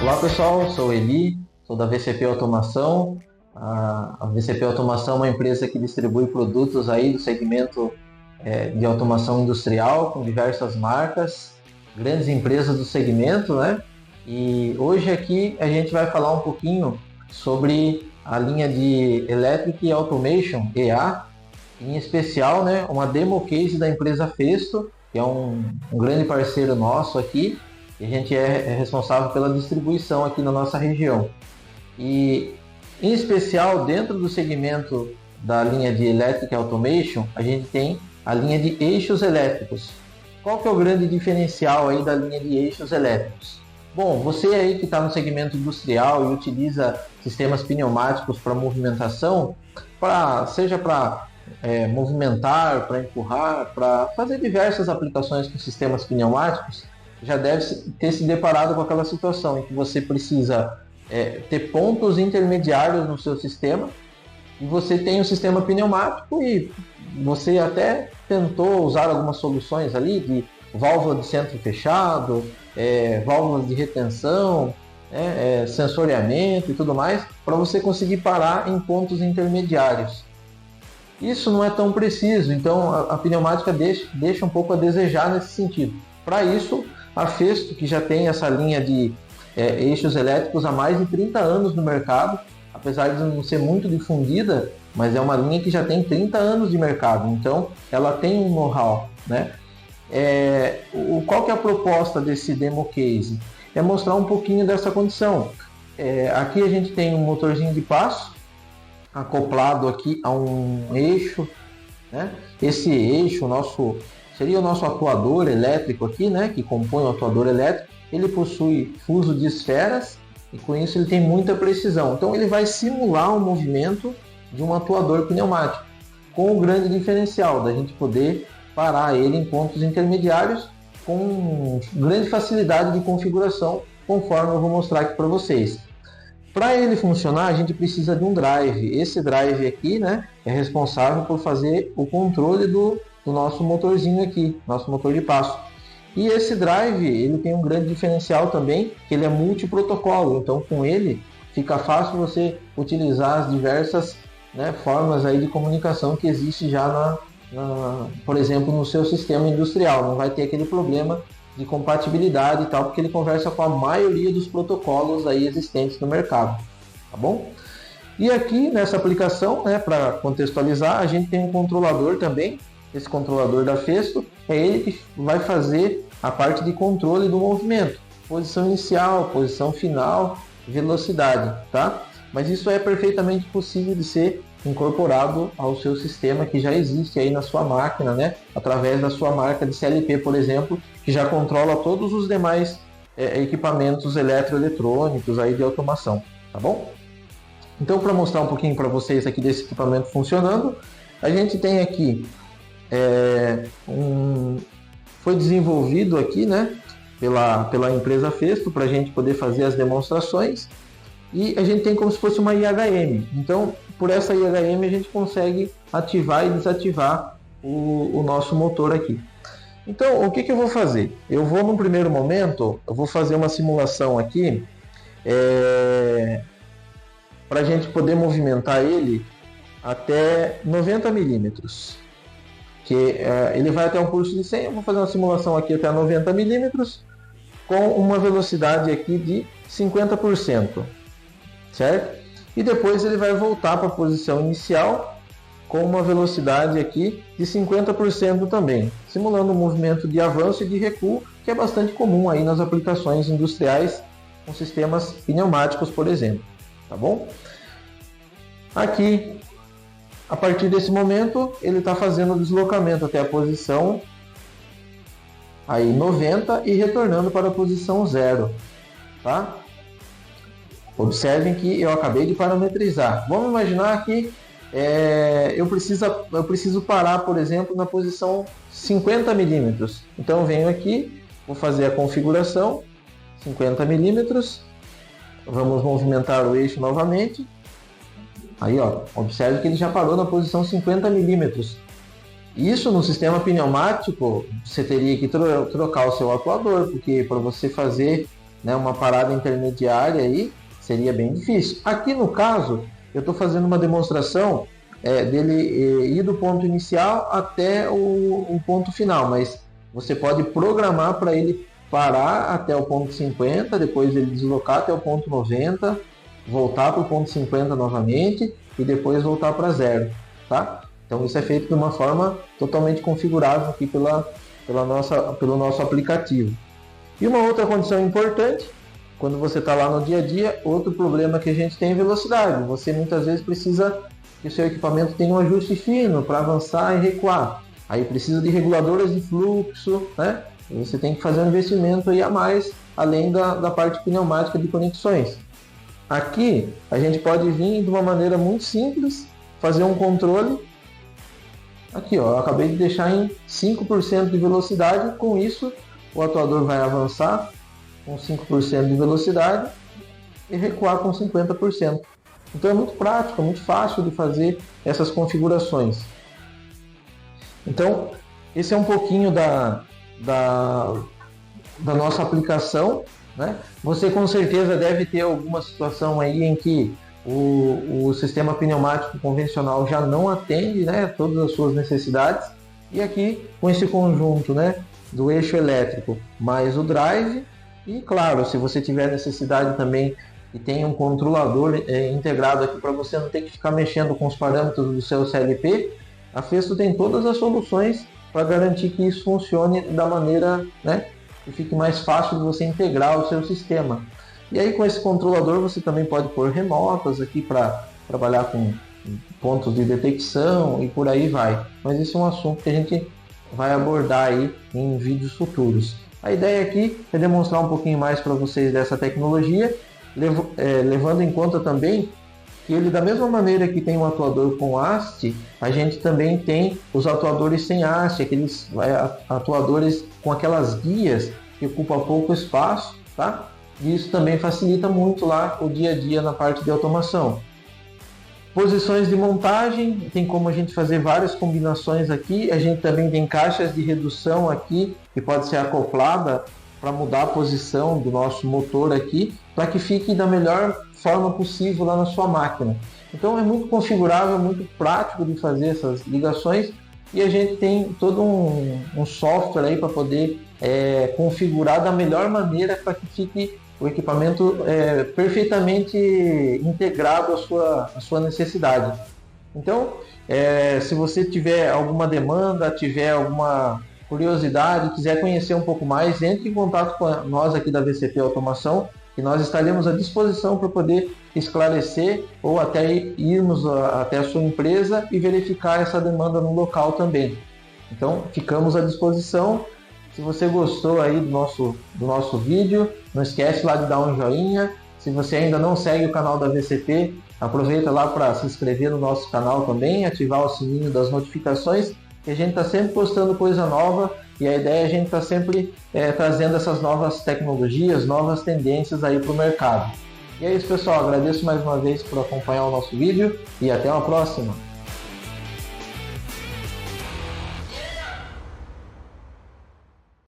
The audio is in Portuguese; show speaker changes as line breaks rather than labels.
Olá pessoal, sou o Eli, sou da VCP Automação. A VCP Automação é uma empresa que distribui produtos aí do segmento de automação industrial com diversas marcas, grandes empresas do segmento, né? E hoje aqui a gente vai falar um pouquinho sobre a linha de Electric Automation, EA, em especial, né, uma demo case da empresa Festo, que é um grande parceiro nosso aqui. A gente é responsável pela distribuição aqui na nossa região. E, em especial, dentro do segmento da linha de Electric Automation, a gente tem a linha de eixos elétricos. Qual que é o grande diferencial aí da linha de eixos elétricos? Bom, você aí que está no segmento industrial e utiliza sistemas pneumáticos para movimentação, seja para movimentar, para empurrar, para fazer diversas aplicações com sistemas pneumáticos, já deve ter se deparado com aquela situação em que você precisa ter pontos intermediários no seu sistema, e você tem um sistema pneumático e você até tentou usar algumas soluções ali de válvula de centro fechado, válvulas de retenção, sensoriamento e tudo mais, para você conseguir parar em pontos intermediários. Isso não é tão preciso, então a pneumática deixa um pouco a desejar nesse sentido. Para isso, a Festo, que já tem essa linha de eixos elétricos há mais de 30 anos no mercado, apesar de não ser muito difundida, mas é uma linha que já tem 30 anos de mercado, então ela tem um know-how, né? Qual que é a proposta desse demo case? É mostrar um pouquinho dessa condição. Aqui a gente tem um motorzinho de passo acoplado aqui a um eixo, né? Esse eixo seria o nosso atuador elétrico aqui, né? Que compõe o atuador elétrico. Ele possui fuso de esferas e com isso ele tem muita precisão. Então ele vai simular o movimento de um atuador pneumático, com o grande diferencial da gente poder parar ele em pontos intermediários com grande facilidade de configuração, conforme eu vou mostrar aqui para vocês. Para ele funcionar, a gente precisa de um drive. Esse drive aqui, né, é responsável por fazer o controle do nosso motorzinho aqui, nosso motor de passo. E esse drive, ele tem um grande diferencial também, que ele é multiprotocolo. Então, com ele, fica fácil você utilizar as diversas, né, formas aí de comunicação que existe já por exemplo, no seu sistema industrial. Não vai ter aquele problema de compatibilidade e tal, porque ele conversa com a maioria dos protocolos aí existentes no mercado, tá bom? E aqui nessa aplicação, né, para contextualizar, a gente tem um controlador também. Esse controlador da Festo é ele que vai fazer a parte de controle do movimento, posição inicial, posição final, velocidade, tá? Mas isso é perfeitamente possível de ser incorporado ao seu sistema que já existe aí na sua máquina, né? Através da sua marca de CLP, por exemplo, que já controla todos os demais equipamentos eletroeletrônicos aí de automação, tá bom? Então, para mostrar um pouquinho para vocês aqui desse equipamento funcionando, a gente tem aqui foi desenvolvido aqui, né, pela empresa Festo, para a gente poder fazer as demonstrações, e a gente tem como se fosse uma IHM. Então, por essa IHM a gente consegue ativar e desativar o nosso motor aqui. Então, o que eu vou fazer? Eu vou, num primeiro momento, eu vou fazer uma simulação aqui para a gente poder movimentar ele até 90 milímetros. Ele vai até um pulso de 100, eu vou fazer uma simulação aqui até 90 milímetros com uma velocidade aqui de 50%, certo? E depois ele vai voltar para a posição inicial com uma velocidade aqui de 50% também, simulando um movimento de avanço e de recuo, que é bastante comum aí nas aplicações industriais com sistemas pneumáticos, por exemplo, tá bom? Aqui, a partir desse momento, ele está fazendo o deslocamento até a posição aí 90 e retornando para a posição 0, tá? Observem que eu acabei de parametrizar. Vamos imaginar que eu preciso parar, por exemplo, na posição 50 milímetros. Então eu venho aqui, vou fazer a configuração, 50 milímetros. Vamos movimentar o eixo novamente. Aí, ó, observe que ele já parou na posição 50 milímetros. Isso no sistema pneumático, você teria que trocar o seu atuador, porque para você fazer né, uma parada intermediária aí, seria bem difícil. Aqui no caso, eu estou fazendo uma demonstração dele ir do ponto inicial até o ponto final, mas você pode programar para ele parar até o ponto 50, depois ele deslocar até o ponto 90, voltar para o ponto 50 novamente e depois voltar para zero, tá? Então isso é feito de uma forma totalmente configurável aqui pelo nosso aplicativo. E uma outra condição importante, quando você está lá no dia a dia, outro problema que a gente tem é velocidade. Você muitas vezes precisa que o seu equipamento tenha um ajuste fino para avançar e recuar. Aí precisa de reguladores de fluxo, né? E você tem que fazer um investimento aí a mais, além da parte pneumática de conexões. Aqui a gente pode vir de uma maneira muito simples, fazer um controle. Aqui, ó, eu acabei de deixar em 5% de velocidade, com isso o atuador vai avançar com 5% de velocidade e recuar com 50%. Então é muito prático, é muito fácil de fazer essas configurações. Então, esse é um pouquinho da nossa aplicação, né? Você com certeza deve ter alguma situação aí em que o sistema pneumático convencional já não atende, né, todas as suas necessidades. E aqui, com esse conjunto, né, do eixo elétrico mais o drive, e claro, se você tiver necessidade também e tem um controlador integrado aqui para você não ter que ficar mexendo com os parâmetros do seu CLP, a Festo tem todas as soluções para garantir que isso funcione da maneira, né, que fique mais fácil de você integrar o seu sistema. E aí com esse controlador você também pode pôr remotas aqui para trabalhar com pontos de detecção e por aí vai. Mas esse é um assunto que a gente vai abordar aí em vídeos futuros. A ideia aqui é demonstrar um pouquinho mais para vocês dessa tecnologia, levando em conta também que ele, da mesma maneira que tem um atuador com haste, a gente também tem os atuadores sem haste, aqueles atuadores com aquelas guias que ocupam pouco espaço, tá? E isso também facilita muito lá o dia a dia na parte de automação. Posições de montagem, tem como a gente fazer várias combinações aqui. A gente também tem caixas de redução aqui, que pode ser acoplada para mudar a posição do nosso motor aqui, para que fique da melhor forma possível lá na sua máquina. Então é muito configurável, muito prático de fazer essas ligações, e a gente tem todo um software aí para poder configurar da melhor maneira para que fique o equipamento perfeitamente integrado à sua necessidade. Então, se você tiver alguma demanda, tiver alguma curiosidade, quiser conhecer um pouco mais, entre em contato com nós aqui da VCP Automação, que nós estaremos à disposição para poder esclarecer ou até irmos até a sua empresa e verificar essa demanda no local também. Então, ficamos à disposição. Se você gostou aí do nosso vídeo, não esquece lá de dar um joinha. Se você ainda não segue o canal da VCP, aproveita lá para se inscrever no nosso canal também, ativar o sininho das notificações, que a gente está sempre postando coisa nova, e a ideia é a gente estar sempre trazendo essas novas tecnologias, novas tendências aí para o mercado. E é isso, pessoal, agradeço mais uma vez por acompanhar o nosso vídeo e até uma próxima.